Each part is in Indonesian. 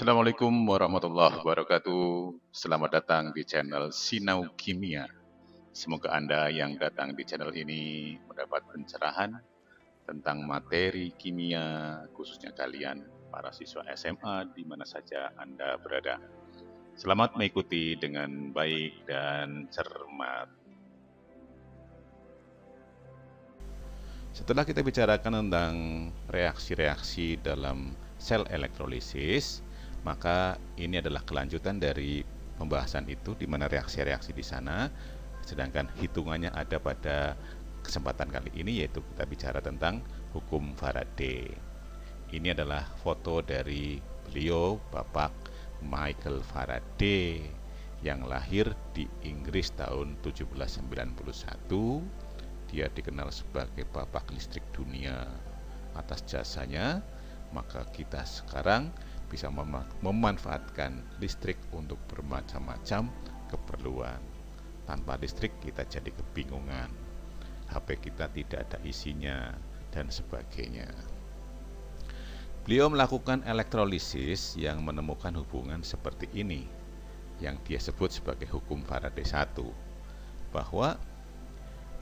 Assalamualaikum warahmatullahi wabarakatuh. Selamat datang di channel Sinau Kimia. Semoga Anda yang datang di channel ini mendapat pencerahan tentang materi kimia, khususnya kalian para siswa SMA di mana saja Anda berada. Selamat mengikuti dengan baik dan cermat. Setelah kita bicarakan tentang reaksi-reaksi dalam sel elektrolisis, maka ini adalah kelanjutan dari pembahasan itu, di mana reaksi-reaksi di sana, sedangkan hitungannya ada pada kesempatan kali ini, yaitu kita bicara tentang hukum Faraday. Ini adalah foto dari beliau, Bapak Michael Faraday, yang lahir di Inggris tahun 1791. Dia dikenal sebagai Bapak Listrik Dunia. Atas jasanya, maka kita sekarang bisa memanfaatkan listrik untuk bermacam-macam keperluan. Tanpa listrik kita jadi kebingungan, HP kita tidak ada isinya, dan sebagainya. Beliau melakukan elektrolisis yang menemukan hubungan seperti ini, yang dia sebut sebagai hukum Faraday 1, bahwa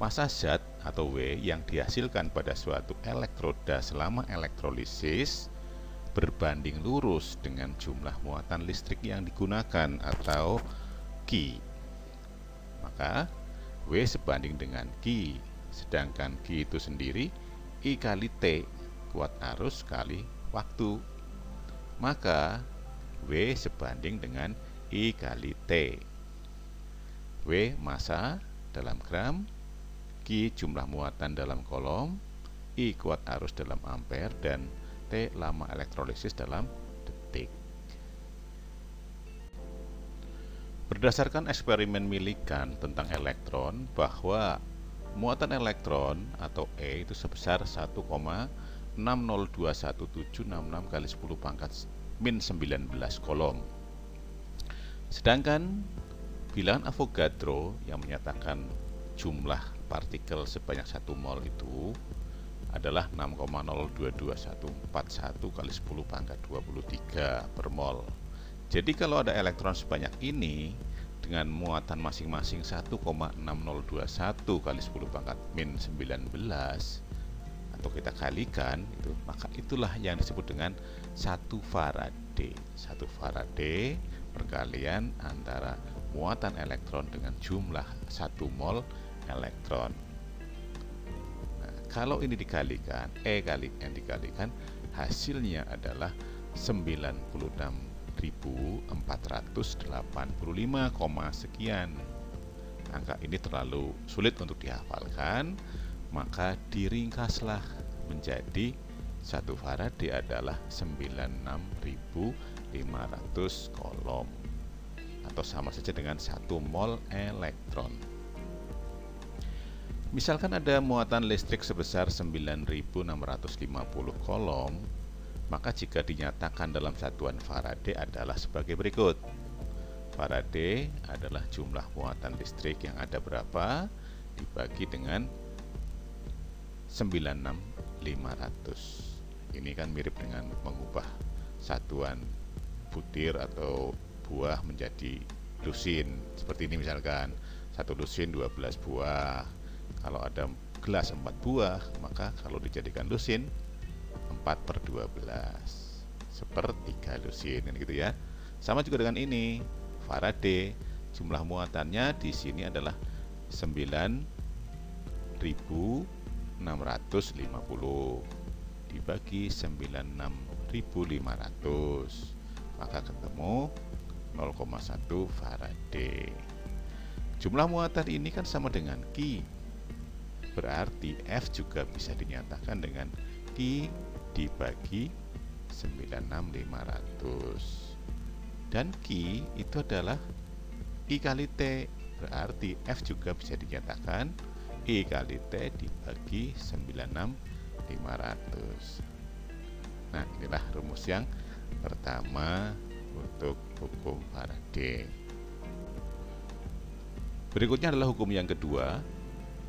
massa zat atau W yang dihasilkan pada suatu elektroda selama elektrolisis berbanding lurus dengan jumlah muatan listrik yang digunakan atau Q. Maka W sebanding dengan Q, sedangkan Q itu sendiri I kali T, kuat arus kali waktu. Maka W sebanding dengan I kali T. W massa dalam gram, Q jumlah muatan dalam kolom, I kuat arus dalam ampere, dan T lama elektrolisis dalam detik. Berdasarkan eksperimen Millikan tentang elektron, bahwa muatan elektron atau E itu sebesar 1,60217666 kali 10 pangkat min 19 kolom. Sedangkan bilangan Avogadro yang menyatakan jumlah partikel sebanyak 1 mol itu adalah 6,022141 kali 10 pangkat 23 per mol. Jadi kalau ada elektron sebanyak ini dengan muatan masing-masing 1,6021 kali 10 pangkat min 19, atau kita kalikan itu, maka itulah yang disebut dengan 1 Faraday. 1 Faraday perkalian antara muatan elektron dengan jumlah 1 mol elektron. Nah, kalau ini dikalikan, E kali N dikalikan, hasilnya adalah 96.485, sekian. Angka ini terlalu sulit untuk dihafalkan, maka diringkaslah menjadi 1 Faraday adalah 96.500 kolom, atau sama saja dengan 1 mol elektron. Misalkan ada muatan listrik sebesar 9.650 kolom, maka jika dinyatakan dalam satuan Faraday adalah sebagai berikut. Faraday adalah jumlah muatan listrik yang ada berapa dibagi dengan 96.500. Ini kan mirip dengan mengubah satuan butir atau buah menjadi lusin. Seperti ini misalkan, 1 lusin 12 buah. Kalau ada gelas 4 buah, maka kalau dijadikan lusin 4/12, sepertiga lusin, kan gitu ya. Sama juga dengan ini, Faraday jumlah muatannya di sini adalah 9.650 dibagi 96.500, maka ketemu 0,1 Faraday. Jumlah muatan ini kan sama dengan Q, berarti F juga bisa dinyatakan dengan Q dibagi 96.500, dan Q itu adalah I kali T, berarti F juga bisa dinyatakan I kali T dibagi 96.500. Nah, inilah rumus yang pertama untuk hukum Faraday. Berikutnya adalah hukum yang kedua.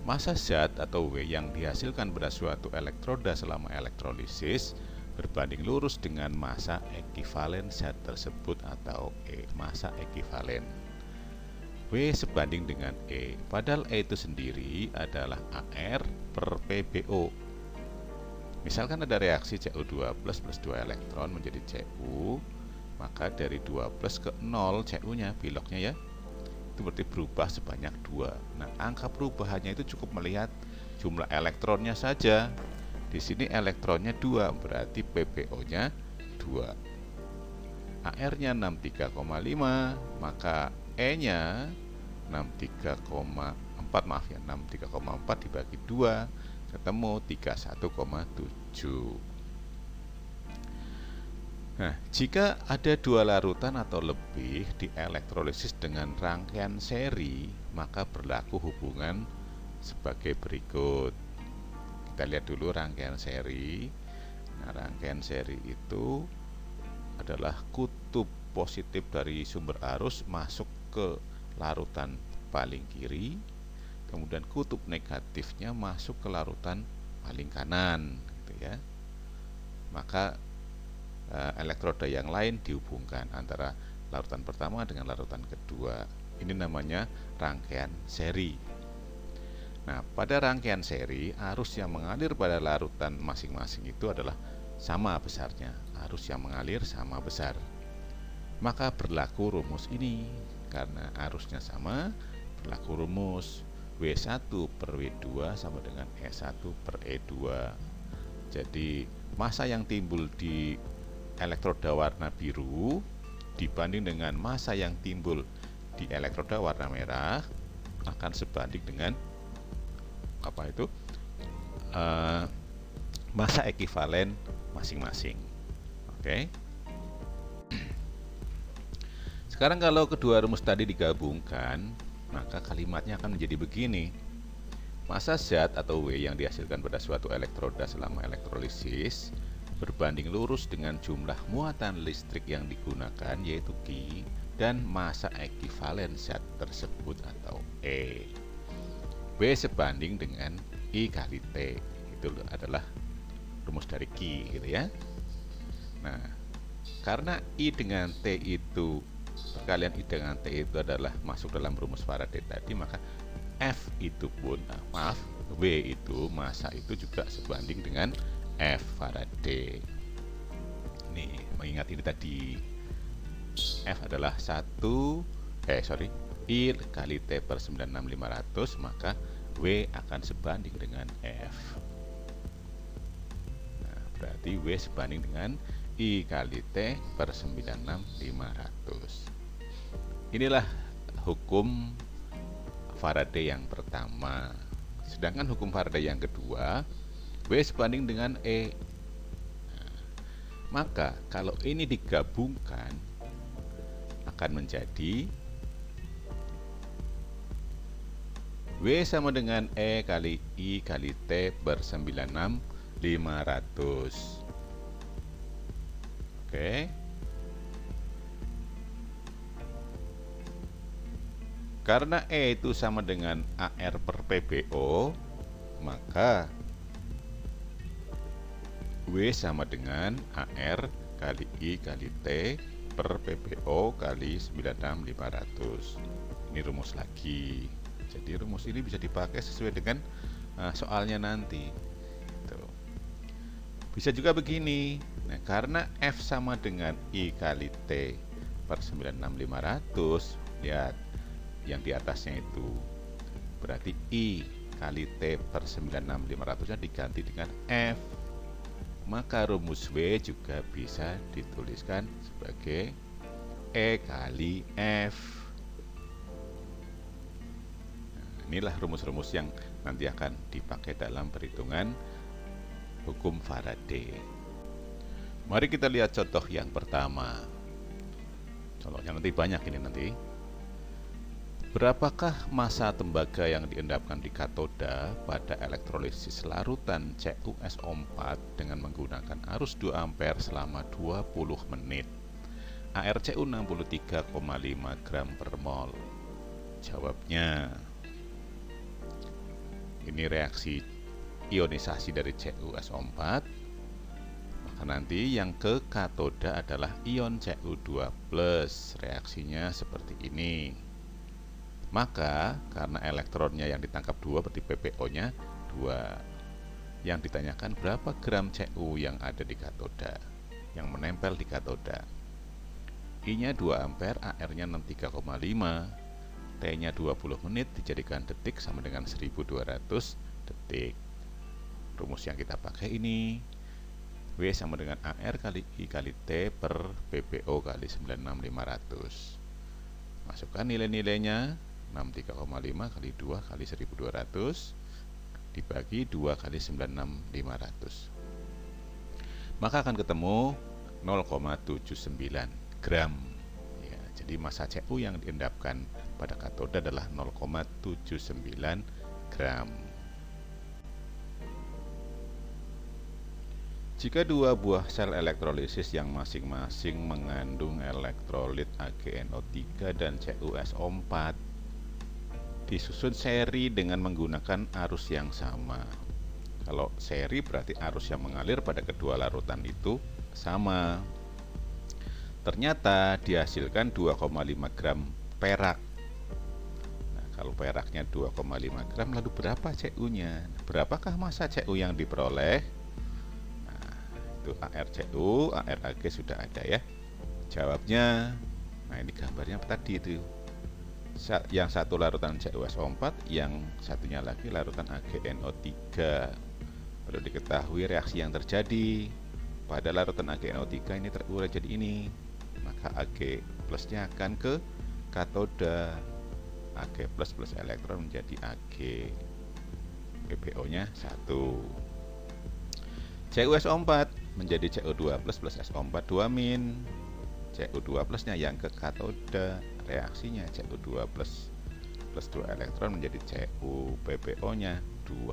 Massa zat atau W yang dihasilkan pada suatu elektroda selama elektrolisis berbanding lurus dengan massa ekivalen zat tersebut atau E, massa ekivalen. W sebanding dengan E, padahal E itu sendiri adalah AR per PbO. Misalkan ada reaksi Cu2 plus 2 elektron menjadi Cu, maka dari 2 plus ke 0 Cu-nya, biloknya ya, itu berarti berubah sebanyak 2. Nah, angka perubahannya itu cukup melihat jumlah elektronnya saja. Di sini elektronnya 2, berarti PbO-nya 2. AR-nya 63,5, maka E-nya 63,4, maaf ya, 63,4 dibagi 2 ketemu 31,7. Nah, jika ada dua larutan atau lebih di elektrolisis dengan rangkaian seri, maka berlaku hubungan sebagai berikut. Kita lihat dulu rangkaian seri. Nah, rangkaian seri itu adalah kutub positif dari sumber arus masuk ke larutan paling kiri, kemudian kutub negatifnya masuk ke larutan paling kanan, gitu ya. Maka elektroda yang lain dihubungkan antara larutan pertama dengan larutan kedua. Ini namanya rangkaian seri. Nah, pada rangkaian seri, arus yang mengalir pada larutan masing-masing itu adalah sama besarnya. Arus yang mengalir sama besar. Maka berlaku rumus ini. Karena arusnya sama, berlaku rumus W1 per W2 sama dengan E1 per E2. Jadi, massa yang timbul di elektroda warna biru dibanding dengan massa yang timbul di elektroda warna merah akan sebanding dengan apa itu massa ekivalen masing-masing. Oke. Sekarang kalau kedua rumus tadi digabungkan, maka kalimatnya akan menjadi begini. Massa zat atau W yang dihasilkan pada suatu elektroda selama elektrolisis berbanding lurus dengan jumlah muatan listrik yang digunakan, yaitu Q, dan massa ekivalen zat tersebut atau E. W sebanding dengan I kali T. Itu adalah rumus dari Q, gitu ya. Nah, karena I dengan T itu, perkalian I dengan T itu adalah masuk dalam rumus Faraday tadi, maka F itu pun, W itu, massa itu juga sebanding dengan F Faraday. Nih, mengingat ini tadi F adalah I kali T per 96500, maka W akan sebanding dengan F. Nah, berarti W sebanding dengan I kali T per 96500. Inilah hukum Faraday yang pertama. Sedangkan hukum Faraday yang kedua, W sebanding dengan E. Nah, maka kalau ini digabungkan akan menjadi W sama dengan E kali I kali T per 96500. Oke. Karena E itu sama dengan AR per PbO, maka W sama dengan AR kali I kali T per PbO kali 96500. Ini rumus lagi. Jadi rumus ini bisa dipakai sesuai dengan soalnya nanti. Tuh. Bisa juga begini. Nah, karena F sama dengan I kali T per 96500, lihat yang di atasnya itu berarti I kali T per 96500 nya diganti dengan F. Maka rumus W juga bisa dituliskan sebagai E kali F. Nah, inilah rumus-rumus yang nanti akan dipakai dalam perhitungan hukum Faraday. Mari kita lihat contoh yang pertama. Contohnya nanti banyak ini nanti. Berapakah massa tembaga yang diendapkan di katoda pada elektrolisis larutan CuSO4 dengan menggunakan arus 2 ampere selama 20 menit? ArCu 63,5 gram per mol. Jawabnya, ini reaksi ionisasi dari CuSO4, maka Maka nanti yang ke katoda adalah ion Cu2+. Reaksinya seperti ini. Maka karena elektronnya yang ditangkap 2 berarti PPO-nya 2. Yang ditanyakan berapa gram Cu yang ada di katoda, yang menempel di katoda. I-nya 2 ampere, AR-nya 63,5. T-nya 20 menit dijadikan detik sama dengan 1200 detik. Rumus yang kita pakai ini, W sama dengan AR kali I kali T per PPO kali 96500. Masukkan nilai-nilainya, 63,5 kali 2 kali 1200 dibagi 2 kali 96500. Maka akan ketemu 0,79 gram. Ya, jadi massa Cu yang diendapkan pada katoda adalah 0,79 gram. Jika dua buah sel elektrolisis yang masing-masing mengandung elektrolit AgNO3 dan CuSO4 disusun seri dengan menggunakan arus yang sama. Kalau seri berarti arus yang mengalir pada kedua larutan itu sama. Ternyata dihasilkan 2,5 gram perak. Nah, kalau peraknya 2,5 gram, lalu berapa Cu-nya? Berapakah massa Cu yang diperoleh? Nah, itu ArCu, ArAg sudah ada ya. Jawabnya, nah ini gambarnya tadi itu. Yang satu larutan CuSO4, yang satunya lagi larutan AgNO3. Perlu diketahui reaksi yang terjadi pada larutan AgNO3 ini terurai jadi ini. Maka Ag plusnya akan ke katoda. Ag plus plus elektron menjadi Ag. PPO nya 1. CuSO4 menjadi Cu2 plus plus SO4 2-. Cu2 plusnya yang ke katoda, reaksinya Cu2 plus plus 2 elektron menjadi Cu. PPO nya 2.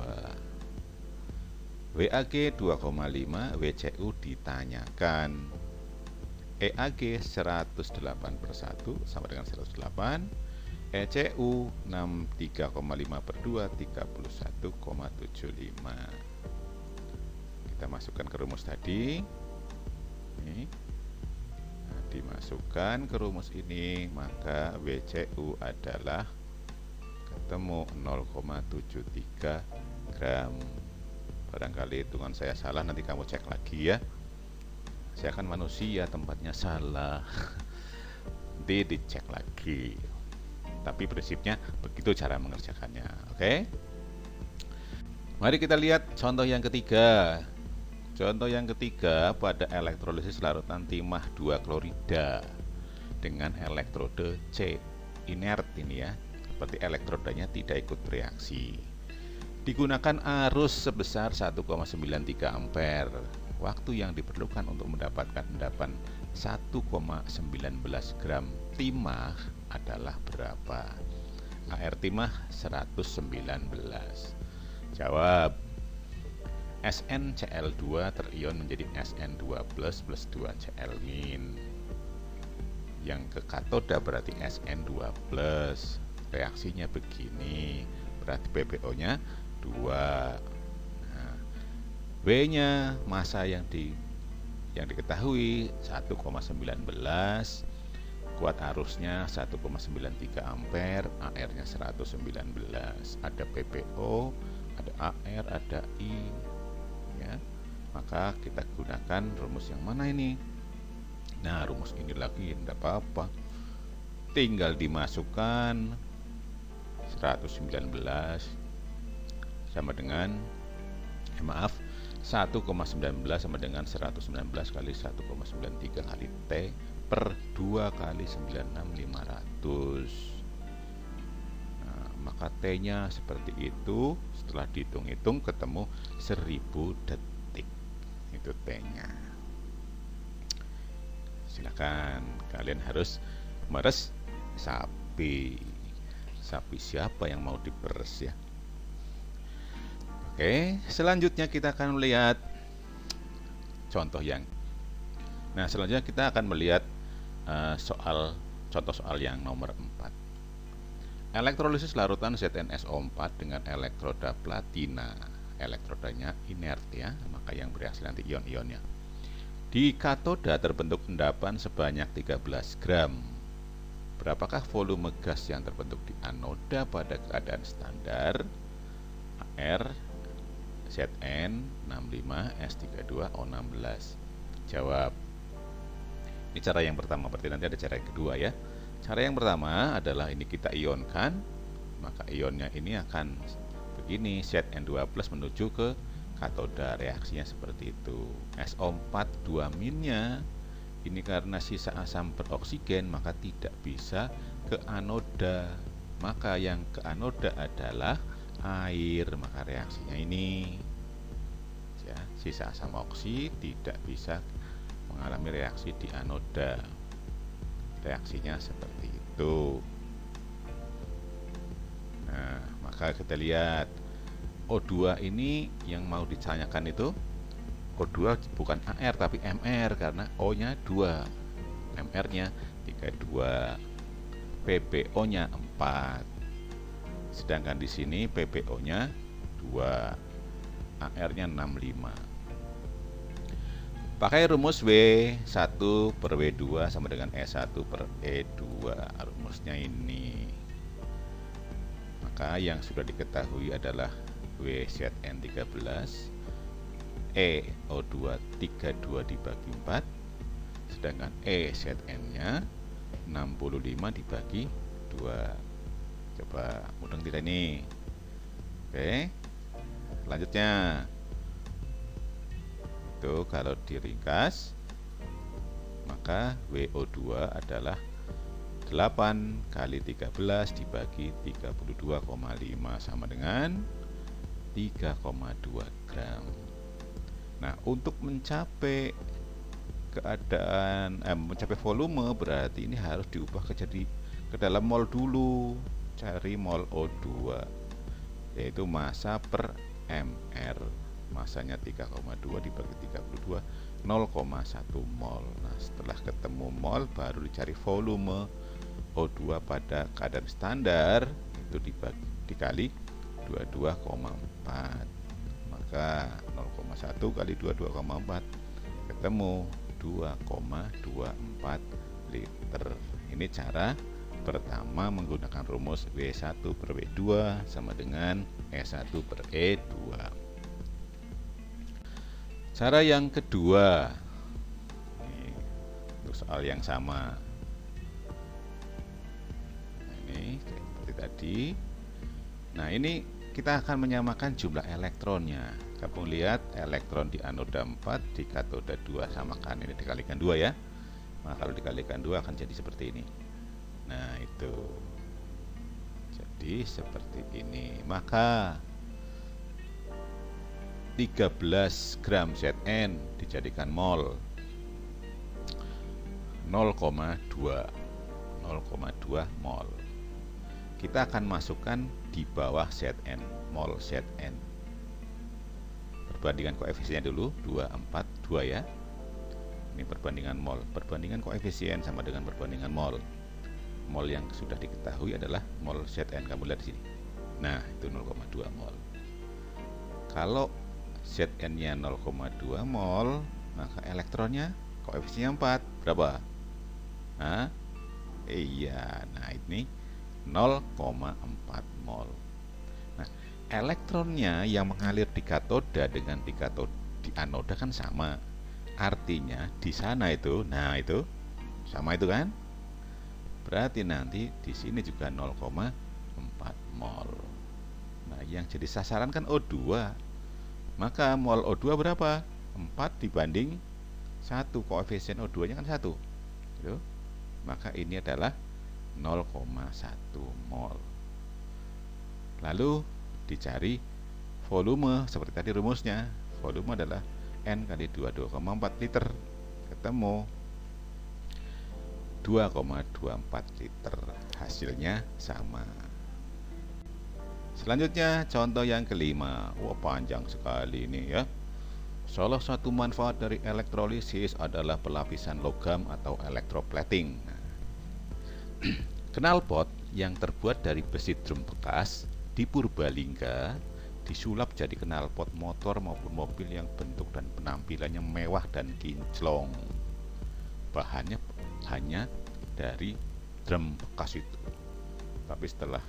WAG 2,5, WCU ditanyakan. EAG 108/1 sama dengan 108. ECU 63,5/2 31,75. Kita masukkan ke rumus tadi. Ini. Nah, dimasukkan ke rumus ini, maka WCU adalah ketemu 0,73 gram. Barangkali hitungan saya salah, nanti kamu cek lagi ya. Saya kan manusia, tempatnya salah. Nanti dicek lagi. Tapi prinsipnya begitu cara mengerjakannya. Oke? Mari kita lihat contoh yang ketiga. Contoh yang ketiga, pada elektrolisis larutan timah 2 klorida dengan elektrode C inert ini ya. Seperti elektrodanya tidak ikut bereaksi. Digunakan arus sebesar 1,93 ampere. Waktu yang diperlukan untuk mendapatkan endapan 1,19 gram timah adalah berapa? AR timah 119. Jawab. SnCl2 terion menjadi Sn2 plus 2 Cl min. Yang ke katoda berarti Sn2 plus. Reaksinya begini. Berarti PPO nya 2. W-nya massa yang diketahui 1,19, kuat arusnya 1,93 ampere, AR-nya 119, ada PPO, ada AR, ada I, ya. Maka kita gunakan rumus yang mana ini? Nah, rumus ini lagi tidak apa-apa, tinggal dimasukkan 119 sama dengan 1,19 sama dengan 119 kali 1,93 kali T per 2 kali 96.500. Nah, maka T-nya seperti itu. Setelah dihitung-hitung ketemu 1000 detik. Itu T-nya. Silakan, kalian harus meres sapi. Sapi siapa yang mau diperes ya? Oke, selanjutnya kita akan melihat contoh yang. Nah, selanjutnya kita akan melihat contoh soal yang nomor 4. Elektrolisis larutan ZnSO4 dengan elektroda platina. Elektrodanya inert ya, maka yang bereaksi nanti ion-ionnya. Di katoda terbentuk endapan sebanyak 13 gram. Berapakah volume gas yang terbentuk di anoda pada keadaan standar? AR ZN65S32O16. Jawab. Ini cara yang pertama, berarti nanti ada cara yang kedua ya. Cara yang pertama adalah ini kita ionkan, maka ionnya ini akan begini, Zn2+ menuju ke katoda, reaksinya seperti itu. SO4 2 minnya ini karena sisa asam beroksigen maka tidak bisa ke anoda, maka yang ke anoda adalah air, maka reaksinya ini ya, sisa asam oksi tidak bisa mengalami reaksi di anoda, reaksinya seperti itu. Nah, maka kita lihat O2 ini yang mau ditanyakan itu O2 bukan AR tapi MR karena O nya 2, MR nya 32, PPO nya 4, sedangkan di sini PPO nya 2, AR nya 65. Pakai rumus W1 per W2 sama dengan E1 per E2, rumusnya ini. Maka yang sudah diketahui adalah WZN13, EO2 32 dibagi 4, sedangkan EZN nya 65 dibagi 2. Coba mudeng tidak ini? Oke, selanjutnya itu kalau diringkas maka WO2 adalah 8 kali 13 dibagi 32,5 sama dengan 3,2 gram. Nah, untuk mencapai mencapai volume berarti ini harus diubah ke dalam mol dulu. Cari mol O2 yaitu massa per mR. Masanya 3,2 dibagi 32 0,1 mol. Nah, setelah ketemu mol baru dicari volume O2 pada keadaan standar, itu dikali 22,4, maka 0,1 kali 22,4 ketemu 2,24 liter. Ini cara pertama menggunakan rumus W1 per W2 sama dengan E1 per E2. Cara yang kedua, ini untuk soal yang sama. Nah, ini seperti tadi. Nah, ini kita akan menyamakan jumlah elektronnya. Kamu lihat elektron di anoda 4, di katoda 2 samakan, ini dikalikan 2 ya. Nah, kalau dikalikan 2 akan jadi seperti ini. Nah, itu. Jadi seperti ini. Maka 13 gram Zn dijadikan mol 0,2 mol. Kita akan masukkan di bawah Zn, mol Zn. Perbandingan koefisiennya dulu 2, 4, 2 ya. Ini perbandingan mol. Perbandingan koefisien sama dengan perbandingan mol. Mol yang sudah diketahui adalah mol Zn. Kamu lihat di sini. Nah, itu 0,2 mol. Kalau Zn-nya 0,2 mol, maka elektronnya koefisiennya 4. Berapa? Nah, iya. Nah, ini 0,4 mol. Nah, elektronnya yang mengalir di katoda dengan di anoda kan sama. Artinya di sana itu, nah itu sama itu kan? Berarti nanti di sini juga 0,4 mol. Nah, yang jadi sasaran kan O2. Maka mol O2 berapa? 4 dibanding 1, koefisien O2 nya kan 1 gitu. Maka ini adalah 0,1 mol. Lalu dicari volume seperti tadi rumusnya. Volume adalah N kali 22,4 liter. Ketemu 2,24 liter. Hasilnya sama. Selanjutnya contoh yang kelima. Wah, panjang sekali ini ya. Salah satu manfaat dari elektrolisis adalah pelapisan logam atau electroplating. Nah, knalpot yang terbuat dari besi drum bekas di Purbalingga disulap jadi knalpot motor maupun mobil yang bentuk dan penampilannya mewah dan kinclong. Bahannya hanya dari drum bekas itu, tapi setelah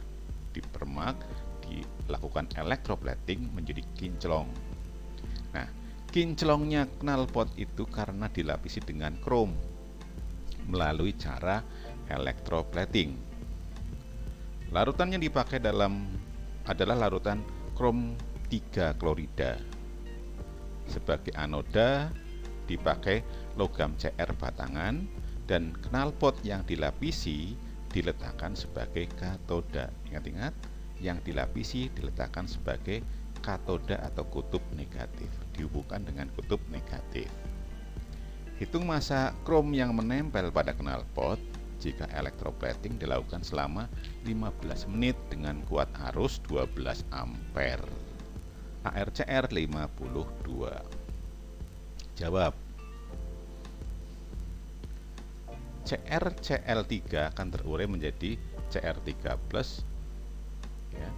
dipermak, dilakukan elektroplating menjadi kinclong. Nah, kinclongnya knalpot itu karena dilapisi dengan krom melalui cara elektroplating. Larutan yang dipakai adalah larutan krom 3 klorida. Sebagai anoda dipakai logam CR batangan, dan knalpot yang dilapisi diletakkan sebagai katoda. Ingat-ingat, yang dilapisi diletakkan sebagai katoda atau kutub negatif, dihubungkan dengan kutub negatif. Hitung massa krom yang menempel pada knalpot jika elektroplating dilakukan selama 15 menit dengan kuat arus 12 ampere. ARCR 52. Jawab. CrCl3 akan terurai menjadi Cr3 plus ya,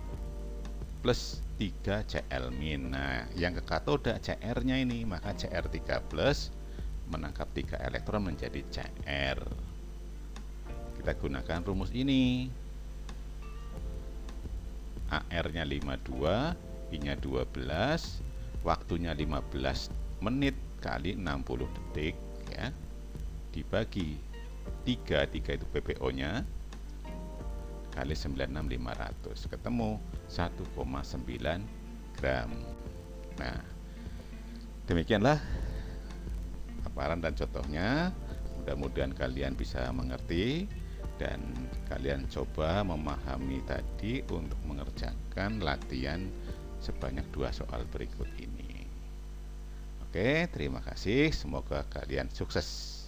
plus 3Cl min. Nah, yang ke katoda Cr-nya ini, maka Cr3 plus menangkap 3 elektron menjadi Cr. Kita gunakan rumus ini. AR-nya 52, I-nya 12, waktunya 15 menit kali 60 detik ya. Dibagi 3 itu PPO-nya kali 96500, ketemu 1,9 gram. Nah, demikianlah paparan dan contohnya. Mudah-mudahan kalian bisa mengerti dan kalian coba memahami tadi untuk mengerjakan latihan sebanyak 2 soal berikut ini. Oke, terima kasih. Semoga kalian sukses.